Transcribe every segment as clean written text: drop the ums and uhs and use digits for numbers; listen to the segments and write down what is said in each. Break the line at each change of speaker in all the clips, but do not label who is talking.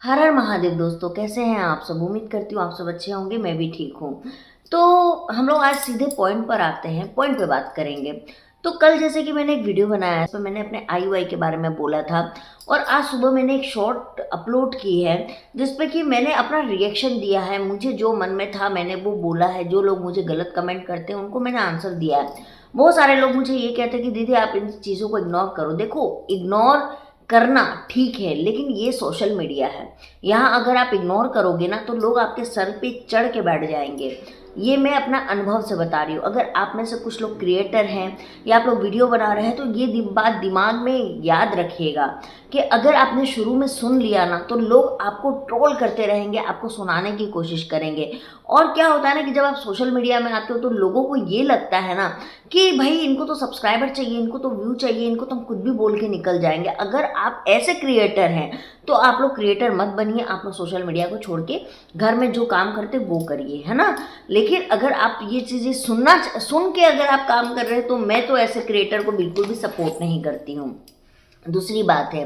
हर हर महादेव दोस्तों, कैसे हैं आप सब। उम्मीद करती हूँ आप सब अच्छे होंगे, मैं भी ठीक हूँ। तो हम लोग आज सीधे पॉइंट पर आते हैं, पॉइंट पे बात करेंगे। तो कल जैसे कि मैंने एक वीडियो बनाया, इस पर मैंने अपने आईयूआई के बारे में बोला था, और आज सुबह मैंने एक शॉर्ट अपलोड की है जिसपे कि मैंने अपना रिएक्शन दिया है। मुझे जो मन में था मैंने वो बोला है। जो लोग मुझे गलत कमेंट करते हैं उनको मैंने आंसर दिया है। बहुत सारे लोग मुझे ये कहते हैं कि दीदी आप इन चीज़ों को इग्नोर करो। देखो, इग्नोर करना ठीक है, लेकिन ये सोशल मीडिया है। यहाँ अगर आप इग्नोर करोगे ना तो लोग आपके सर पे चढ़ के बैठ जाएंगे। ये मैं अपना अनुभव से बता रही हूँ। अगर आप में से कुछ लोग क्रिएटर हैं या आप लोग वीडियो बना रहे हैं तो ये बात दिमाग में याद रखिएगा कि अगर आपने शुरू में सुन लिया ना तो लोग आपको ट्रोल करते रहेंगे, आपको सुनाने की कोशिश करेंगे। और क्या होता है ना कि जब आप सोशल मीडिया में आते हो तो लोगों को ये लगता है ना कि भाई इनको तो सब्सक्राइबर चाहिए, इनको तो व्यू चाहिए, इनको तो हम कुछ भी बोल के निकल जाएंगे। अगर आप ऐसे क्रिएटर हैं तो आप लोग क्रिएटर मत बनिए। आप लोग सोशल मीडिया को छोड़ के घर में जो काम करते वो करिए, है ना। लेकिन अगर आप ये चीज़ें सुन के अगर आप काम कर रहे हैं तो मैं तो ऐसे क्रिएटर को बिल्कुल भी सपोर्ट नहीं करती हूँ। दूसरी बात है,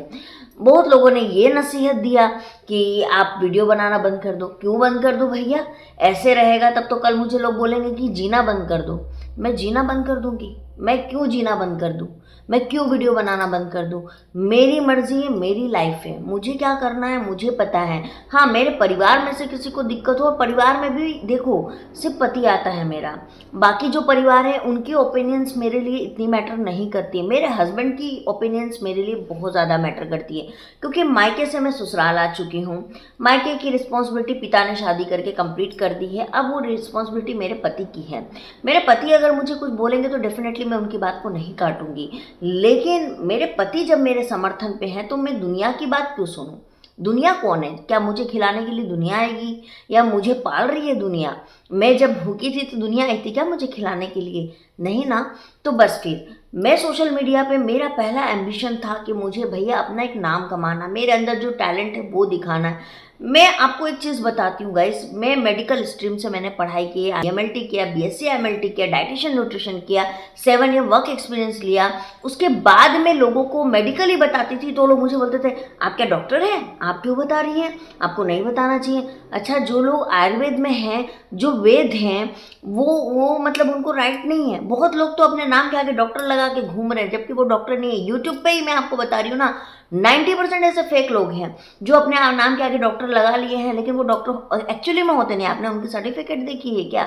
बहुत लोगों ने ये नसीहत दिया कि आप वीडियो बनाना बंद कर दो। क्यों बंद कर दो भैया? ऐसे रहेगा तब तो कल मुझे लोग बोलेंगे कि जीना बंद कर दो। मैं जीना बंद कर दूंगी? मैं क्यों जीना बंद कर दूं? मैं क्यों वीडियो बनाना बंद कर दूं? मेरी मर्जी है, मेरी लाइफ है, मुझे क्या करना है मुझे पता है। हाँ, मेरे परिवार में से किसी को दिक्कत हो, परिवार में भी देखो सिर्फ पति आता है मेरा, बाकी जो परिवार है उनकी ओपिनियंस मेरे लिए इतनी मैटर नहीं करती है। मेरे हस्बैंड की ओपिनियंस मेरे लिए बहुत ज़्यादा मैटर करती है, क्योंकि मायके से मैं ससुराल आ चुकी हूँ। मायके की रिस्पॉन्सिबिलिटी पिता ने शादी करके कंप्लीट कर दी है, अब वो रिस्पॉन्सिबिलिटी मेरे पति की है। मेरे पति अगर मुझे कुछ बोलेंगे तो डेफिनेटली मैं उनकी बात को नहीं काटूंगी, लेकिन मेरे पति जब मेरे समर्थन पे हैं तो मैं दुनिया की बात क्यों सुनूं? दुनिया कौन है? क्या मुझे खिलाने के लिए दुनिया आएगी या मुझे पाल रही है दुनिया? मैं जब भूखी थी तो दुनिया आई थी क्या मुझे खिलाने के लिए? नहीं ना। तो बस फिर मैं सोशल मीडिया पे, मेरा पहला एम्बिशन था कि मुझे भैया अपना एक नाम कमाना, मेरे अंदर जो टैलेंट है वो दिखाना है। मैं आपको एक चीज़ बताती हूँ गाइस, मैं मेडिकल स्ट्रीम से मैंने पढ़ाई की है, एमएलटी किया, बीएससी एमएलटी किया, डाइटिशियन न्यूट्रिशन किया, 7 ईयर वर्क एक्सपीरियंस लिया। उसके बाद में लोगों को मेडिकल ही बताती थी तो लोग मुझे बोलते थे आप क्या डॉक्टर हैं, आप क्यों बता रही हैं, आपको नहीं बताना चाहिए। अच्छा, जो लोग आयुर्वेद में हैं, जो वेद हैं, वो मतलब उनको राइट नहीं है। बहुत लोग तो अपने नाम के आगे डॉक्टर लगा के घूम रहे हैं जबकि वो डॉक्टर नहीं है। यूट्यूब पे ही मैं आपको बता रही हूँ ना, 90% ऐसे फेक लोग हैं जो अपने नाम के आगे डॉक्टर लगा लिए हैं, लेकिन वो डॉक्टर एक्चुअली में होते नहीं। आपने उनकी सर्टिफिकेट देखी है क्या?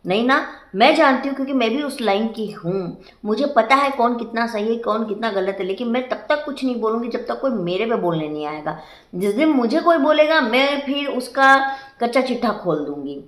नहीं ना। मैं जानती हूँ क्योंकि मैं भी उस लाइन की हूँ। मुझे पता है कौन कितना सही है, कौन कितना गलत है, लेकिन मैं तब तक कुछ नहीं बोलूँगी जब तक कोई मेरे पे बोलने नहीं आएगा। जिस दिन मुझे कोई बोलेगा मैं फिर उसका कच्चा चिट्ठा खोल दूंगी,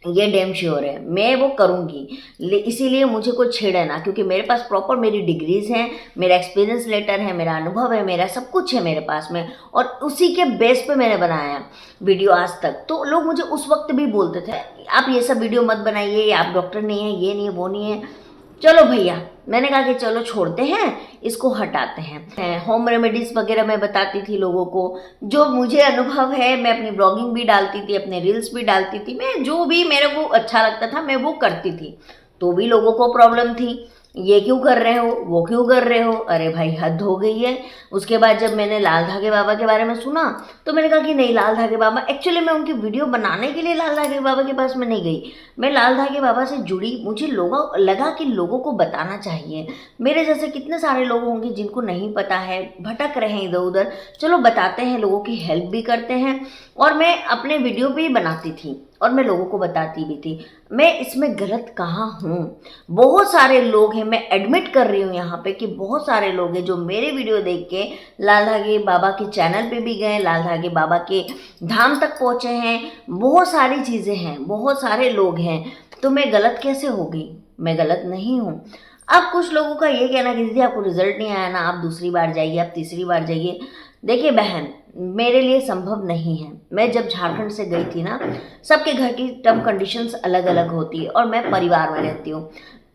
ये डैम श्योर है, मैं वो करूँगी। इसीलिए मुझे कोई छेड़े ना, क्योंकि मेरे पास प्रॉपर मेरी डिग्रीज हैं, मेरा एक्सपीरियंस लेटर है, मेरा अनुभव है, मेरा सब कुछ है मेरे पास में, और उसी के बेस पे मैंने बनाया वीडियो आज तक। तो लोग मुझे उस वक्त भी बोलते थे आप ये सब वीडियो मत बनाइए, आप डॉक्टर नहीं है, ये नहीं है, वो नहीं है। चलो भैया, मैंने कहा कि चलो छोड़ते हैं, इसको हटाते हैं। होम रेमेडीज वगैरह मैं बताती थी लोगों को, जो मुझे अनुभव है। मैं अपनी ब्लॉगिंग भी डालती थी, अपने रील्स भी डालती थी, मैं जो भी मेरे को अच्छा लगता था मैं वो करती थी। तो भी लोगों को प्रॉब्लम थी, ये क्यों कर रहे हो, वो क्यों कर रहे हो। अरे भाई हद हो गई है। उसके बाद जब मैंने लाल धागे बाबा के बारे में सुना तो मैंने कहा कि नहीं, लाल धागे बाबा, एक्चुअली मैं उनकी वीडियो बनाने के लिए लाल धागे बाबा के पास में नहीं गई। मैं लाल धागे बाबा से जुड़ी, मुझे लोगों लगा कि लोगों को बताना चाहिए। मेरे जैसे कितने सारे लोग होंगे जिनको नहीं पता है, भटक रहे हैं इधर उधर, चलो बताते हैं, लोगों की हेल्प भी करते हैं। और मैं अपने वीडियो भी बनाती थी और मैं लोगों को बताती भी थी। मैं इसमें गलत कहाँ हूँ? बहुत सारे लोग हैं, मैं एडमिट कर रही हूँ यहाँ पे कि बहुत सारे लोग हैं जो मेरे वीडियो देख के लाल धागे बाबा के चैनल पे भी गए, लाल धागे बाबा के धाम तक पहुँचे हैं। बहुत सारी चीज़ें हैं, बहुत सारे लोग हैं, तो मैं गलत कैसे हो गई? मैं गलत नहीं हूँ। अब कुछ लोगों का ये कहना कि दीदी आपको रिजल्ट नहीं आया ना, आप दूसरी बार जाइए, आप तीसरी बार जाइए। देखिए बहन, मेरे लिए संभव नहीं है। मैं जब झारखंड से गई थी ना, सबके घर की टर्म कंडीशंस अलग अलग होती है और मैं परिवार में रहती हूँ।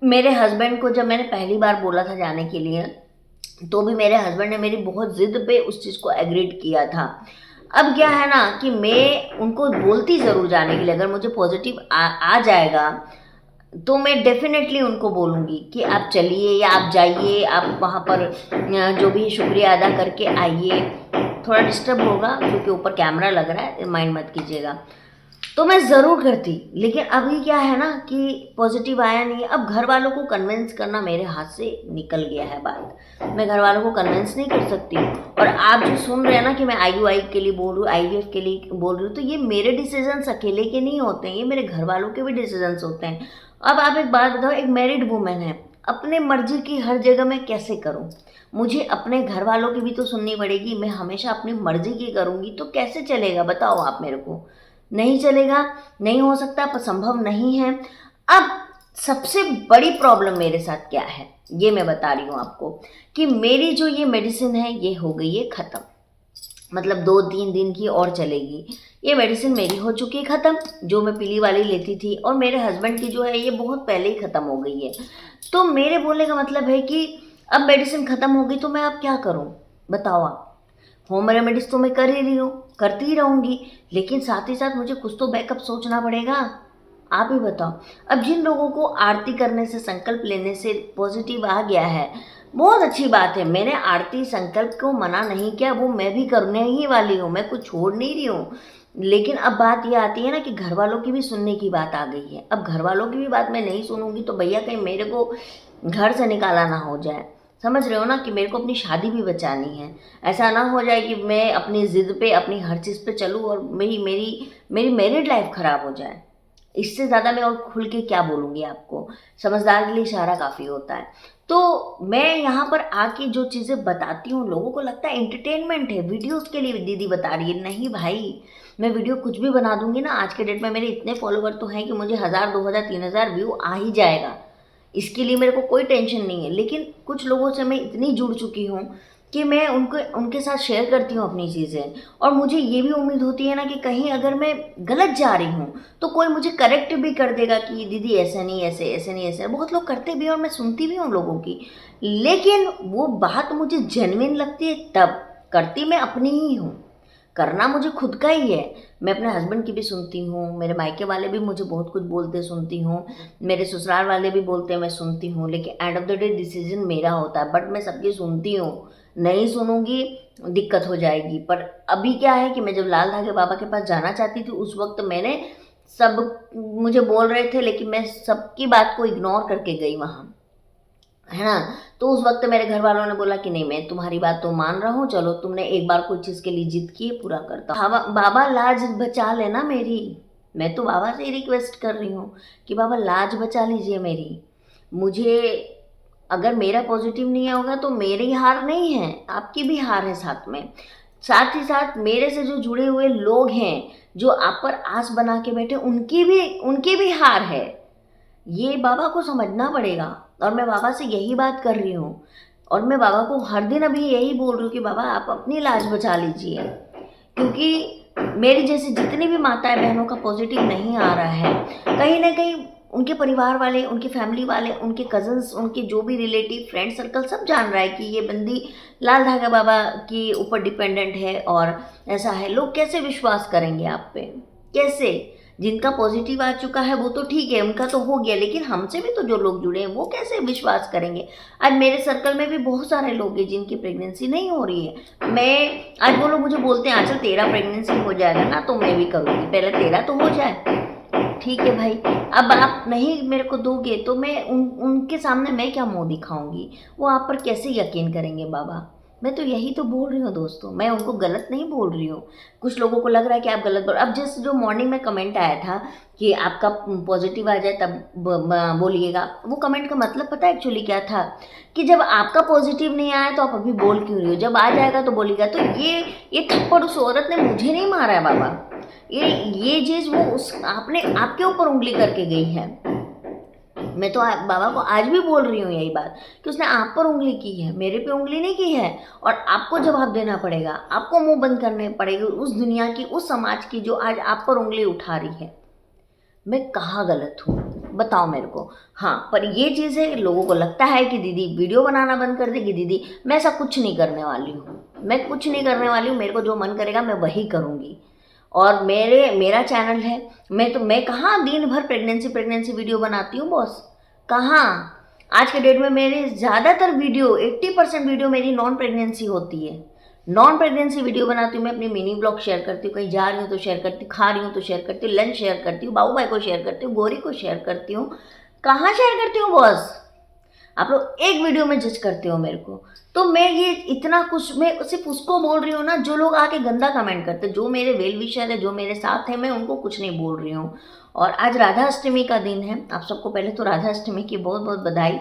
मेरे हस्बैंड को जब मैंने पहली बार बोला था जाने के लिए तो भी मेरे हस्बैंड ने मेरी बहुत ज़िद पे उस चीज़ को एग्रीड किया था। अब क्या है ना कि मैं उनको बोलती ज़रूर जाने के लिए, अगर मुझे पॉजिटिव आ जाएगा तो मैं डेफिनेटली उनको बोलूँगी कि आप चलिए या आप जाइए, आप वहाँ पर जो भी शुक्रिया अदा करके आइए। थोड़ा डिस्टर्ब होगा क्योंकि ऊपर कैमरा लग रहा है, माइंड मत कीजिएगा। तो मैं ज़रूर करती, लेकिन अभी क्या है ना कि पॉजिटिव आया नहीं है। अब घर वालों को कन्विंस करना मेरे हाथ से निकल गया है बात। मैं घर वालों को कन्विंस नहीं कर सकती। और आप जो सुन रहे हैं ना कि मैं IUI के लिए बोल रही हूँ, IVF के लिए बोल रही हूँ, तो ये मेरे डिसीजंस अकेले के नहीं होते हैं, ये मेरे घर वालों के भी डिसीजंस होते हैं। अब आप एक बात बताओ, एक मैरिड वूमेन है, अपने मर्जी की हर जगह मैं कैसे करूँ? मुझे अपने घर वालों की भी तो सुननी पड़ेगी। मैं हमेशा अपनी मर्जी की करूँगी तो कैसे चलेगा, बताओ आप मेरे को? नहीं चलेगा, नहीं हो सकता, संभव नहीं है। अब सबसे बड़ी प्रॉब्लम मेरे साथ क्या है, ये मैं बता रही हूँ आपको, कि मेरी जो ये मेडिसिन है ये हो गई है ख़त्म। मतलब 2-3 दिन की और चलेगी। ये मेडिसिन मेरी हो चुकी है ख़त्म, जो मैं पीली वाली लेती थी, और मेरे हस्बैंड की जो है ये बहुत पहले ही ख़त्म हो गई है। तो मेरे बोलने का मतलब है कि अब मेडिसिन ख़त्म हो गई तो मैं अब क्या करूँ, बताओ आप? होम रेमेडीज़ तो मैं कर ही रही हूँ, करती ही रहूँगी, लेकिन साथ ही साथ मुझे कुछ तो बैकअप सोचना पड़ेगा। आप ही बताओ। अब जिन लोगों को आरती करने से, संकल्प लेने से पॉजिटिव आ गया है, बहुत अच्छी बात है। मैंने आरती संकल्प को मना नहीं किया, वो मैं भी करने ही वाली हूँ, मैं कुछ छोड़ नहीं रही हूँ। लेकिन अब बात ये आती है ना कि घर वालों की भी सुनने की बात आ गई है। अब घर वालों की भी बात मैं नहीं सुनूंगी तो भैया कहीं मेरे को घर से निकाला ना हो जाए। समझ रहे हो ना कि मेरे को अपनी शादी भी बचानी है। ऐसा ना हो जाए कि मैं अपनी ज़िद पे, अपनी हर चीज़ पे चलूँ और मेरी मेरी मेरी मैरिड लाइफ ख़राब हो जाए। इससे ज़्यादा मैं और खुल के क्या बोलूँगी आपको? समझदार के लिए इशारा काफ़ी होता है। तो मैं यहाँ पर आके जो चीज़ें बताती हूँ, लोगों को लगता है एंटरटेनमेंट है, वीडियोज़ के लिए दीदी बता रही है। नहीं भाई, मैं वीडियो कुछ भी बना दूँगी ना, आज के डेट में मेरे इतने फॉलोवर तो हैं कि मुझे 1000, 2000, 3000 व्यू आ ही जाएगा। इसके लिए मेरे को कोई टेंशन नहीं है। लेकिन कुछ लोगों से मैं इतनी जुड़ चुकी हूँ कि मैं उनके साथ शेयर करती हूँ अपनी चीज़ें, और मुझे ये भी उम्मीद होती है ना कि कहीं अगर मैं गलत जा रही हूँ तो कोई मुझे करेक्ट भी कर देगा कि दीदी ऐसा नहीं, ऐसे ऐसे नहीं, ऐसे। बहुत लोग करते भी हैं और मैं सुनती भी हूँ लोगों की, लेकिन वो बात मुझे जेन्युइन लगती है तब। करती मैं अपनी ही हूँ, करना मुझे खुद का ही है। मैं अपने हस्बैंड की भी सुनती हूँ, मेरे मायके वाले भी मुझे बहुत कुछ बोलते सुनती हूँ, मेरे ससुराल वाले भी बोलते हैं मैं सुनती हूँ, लेकिन end of the day decision मेरा होता है। बट मैं सबकी सुनती हूँ, नहीं सुनूंगी दिक्कत हो जाएगी। पर अभी क्या है कि मैं जब लाल धागे बाबा के पास जाना चाहती थी, उस वक्त मैंने सब मुझे बोल रहे थे, लेकिन मैं सबकी बात को इग्नोर करके गई वहाँ, है ना? तो उस वक्त मेरे घर वालों ने बोला कि नहीं, मैं तुम्हारी बात तो मान रहा हूँ, चलो तुमने एक बार कोई चीज़ के लिए जिद की है, पूरा करता हूँ। बाबा लाज बचा लेना मेरी। मैं तो बाबा से ही रिक्वेस्ट कर रही हूँ कि बाबा लाज बचा लीजिए मेरी। मुझे, अगर मेरा पॉजिटिव नहीं होगा तो मेरी हार नहीं है, आपकी भी हार है साथ में। साथ ही साथ मेरे से जो जुड़े हुए लोग हैं, जो आप पर आस बना के बैठे, उनकी भी हार है। ये बाबा को समझना पड़ेगा। और मैं बाबा से यही बात कर रही हूँ, और मैं बाबा को हर दिन अभी यही बोल रही हूँ कि बाबा आप अपनी लाज बचा लीजिए, क्योंकि मेरी जैसी जितनी भी माताएं बहनों का पॉजिटिव नहीं आ रहा है, कहीं ना कहीं उनके परिवार वाले, उनके फैमिली वाले, उनके कजन्स, उनके जो भी रिलेटिव, फ्रेंड सर्कल सब जान रहा है कि ये बंदी लाल धागा बाबा के ऊपर डिपेंडेंट है और ऐसा है। लोग कैसे विश्वास करेंगे आप पे? कैसे? जिनका पॉजिटिव आ चुका है वो तो ठीक है, उनका तो हो गया, लेकिन हमसे भी तो जो लोग जुड़े हैं वो कैसे विश्वास करेंगे? आज मेरे सर्कल में भी बहुत सारे लोग हैं जिनकी प्रेगनेंसी नहीं हो रही है। मैं आज वो लोग मुझे बोलते हैं आंचल तेरा प्रेगनेंसी हो जाएगा ना तो मैं भी करूँगी, पहले तेरा तो हो जाए। ठीक है भाई, अब आप नहीं मेरे को दोगे तो मैं उनके सामने मैं क्या मुँह दिखाऊंगी? वो आप पर कैसे यकीन करेंगे बाबा? मैं तो यही तो बोल रही हूँ दोस्तों, मैं उनको गलत नहीं बोल रही हूँ। कुछ लोगों को लग रहा है कि आप गलत बोल, अब जैसे जो मॉर्निंग में कमेंट आया था कि आपका पॉजिटिव आ जाए तब बोलिएगा, वो कमेंट का मतलब पता है एक्चुअली क्या था? कि जब आपका पॉजिटिव नहीं आया तो आप अभी बोल क्यों रही हो, जब आ जाएगा तो बोलिएगा। तो ये थप्पड़ उस औरत ने मुझे नहीं मारा है बाबा, ये चीज़ वो उस आपने आपके ऊपर उंगली करके गई है। मैं तो बाबा को आज भी बोल रही हूँ यही बात कि उसने आप पर उंगली की है, मेरे पे उंगली नहीं की है। और आपको जवाब देना पड़ेगा, आपको मुंह बंद करने पड़ेगा उस दुनिया की, उस समाज की जो आज आप पर उंगली उठा रही है। मैं कहाँ गलत हूँ बताओ मेरे को? हाँ, पर ये चीज़ है, लोगों को लगता है कि दीदी वीडियो बनाना बंद कर देगी। दीदी मैं ऐसा कुछ नहीं करने वाली हूँ, मैं कुछ नहीं करने वाली हूँ। मेरे को जो मन करेगा मैं वही करूँगी। और मेरा चैनल है, मैं कहाँ दिन भर प्रेगनेंसी वीडियो बनाती हूँ बॉस? कहाँ? आज के डेट में मेरे ज़्यादातर वीडियो 80% वीडियो मेरी नॉन प्रेगनेंसी होती है। नॉन प्रेगनेंसी वीडियो बनाती हूँ, मैं अपनी मिनी ब्लॉग शेयर करती हूँ, कहीं जा रही हूँ तो शेयर करती हूँ, खा रही हूँ तो शेयर करती हूँ, लंच शेयर करती हूँ, बाबू भाई को शेयर करती हूँ, गौरी को शेयर करती हूँ। कहाँ शेयर करती हूँ बॉस? आप लोग एक वीडियो में जज करते हो मेरे को। तो मैं ये इतना कुछ, मैं सिर्फ उसको बोल रही हूँ ना जो लोग आके गंदा कमेंट करते, जो मेरे वेल विशर है, जो मेरे साथ है, मैं उनको कुछ नहीं बोल रही हूँ। और आज राधा अष्टमी का दिन है। आप सबको पहले तो राधा अष्टमी की बहुत बहुत बधाई।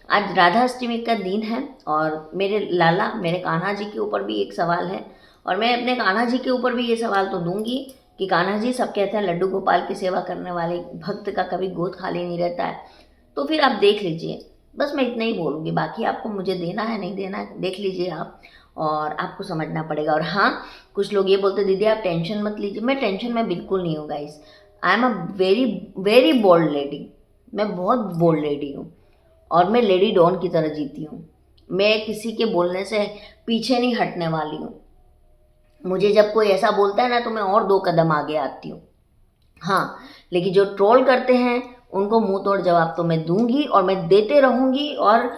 आज राधा अष्टमी का दिन है और मेरे लाला, मेरे कान्हा जी के ऊपर भी एक सवाल है, और मैं अपने कान्हा जी के ऊपर भी ये सवाल तो दूंगी कि कान्हा जी, सब कहते हैं लड्डू गोपाल की सेवा करने वाले भक्त का कभी गोद खाली नहीं रहता है, तो फिर आप देख लीजिए। बस मैं इतना ही बोलूँगी, बाकी आपको मुझे देना है नहीं देना है देख लीजिए आप, और आपको समझना पड़ेगा। और हाँ, कुछ लोग ये बोलते दीदी आप टेंशन मत लीजिए। मैं टेंशन में बिल्कुल नहीं हूँ guys. I am a very very bold lady. मैं बहुत बोल्ड लेडी हूँ और मैं लेडी डॉन की तरह जीती हूँ। मैं किसी के बोलने से पीछे नहीं हटने वाली हूँ। मुझे जब कोई ऐसा बोलता है ना तो मैं और 2 कदम आगे आती हूँ। हाँ, लेकिन जो ट्रोल करते हैं उनको मुंह तोड़ जवाब तो मैं दूंगी और मैं देते रहूंगी। और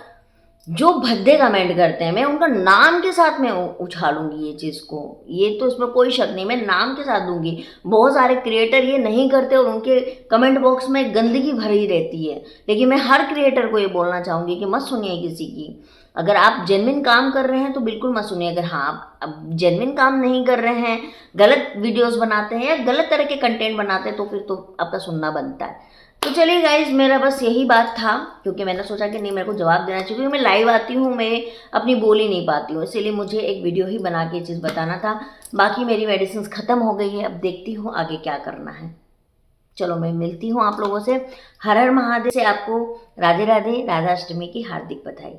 जो भद्दे कमेंट करते हैं मैं उनका नाम के साथ में उछालूंगी ये चीज़ को, ये तो इसमें कोई शक नहीं, मैं नाम के साथ दूंगी। बहुत सारे क्रिएटर ये नहीं करते और उनके कमेंट बॉक्स में गंदगी भरी रहती है, लेकिन मैं हर क्रिएटर को ये बोलना चाहूँगी कि मत सुनिए किसी की। अगर आप जेन्युइन काम कर रहे हैं तो बिल्कुल मत सुनिए। अगर हाँ आप जेन्युइन काम नहीं कर रहे हैं, गलत वीडियोस बनाते हैं या गलत तरह के कंटेंट बनाते हैं, तो फिर तो आपका सुनना बनता है। तो चलिए गाइज, मेरा बस यही बात था, क्योंकि मैंने सोचा कि नहीं, मेरे को जवाब देना चाहिए, क्योंकि मैं लाइव आती हूँ, मैं अपनी बोल ही नहीं पाती हूँ, इसीलिए मुझे एक वीडियो ही बना के ये चीज़ बताना था। बाकी मेरी मेडिसिन ख़त्म हो गई है, अब देखती हूँ आगे क्या करना है। चलो मैं मिलती हूँ आप लोगों से। हर हर महादेव से आपको राधे राधे, राधा अष्टमी की हार्दिक बधाई।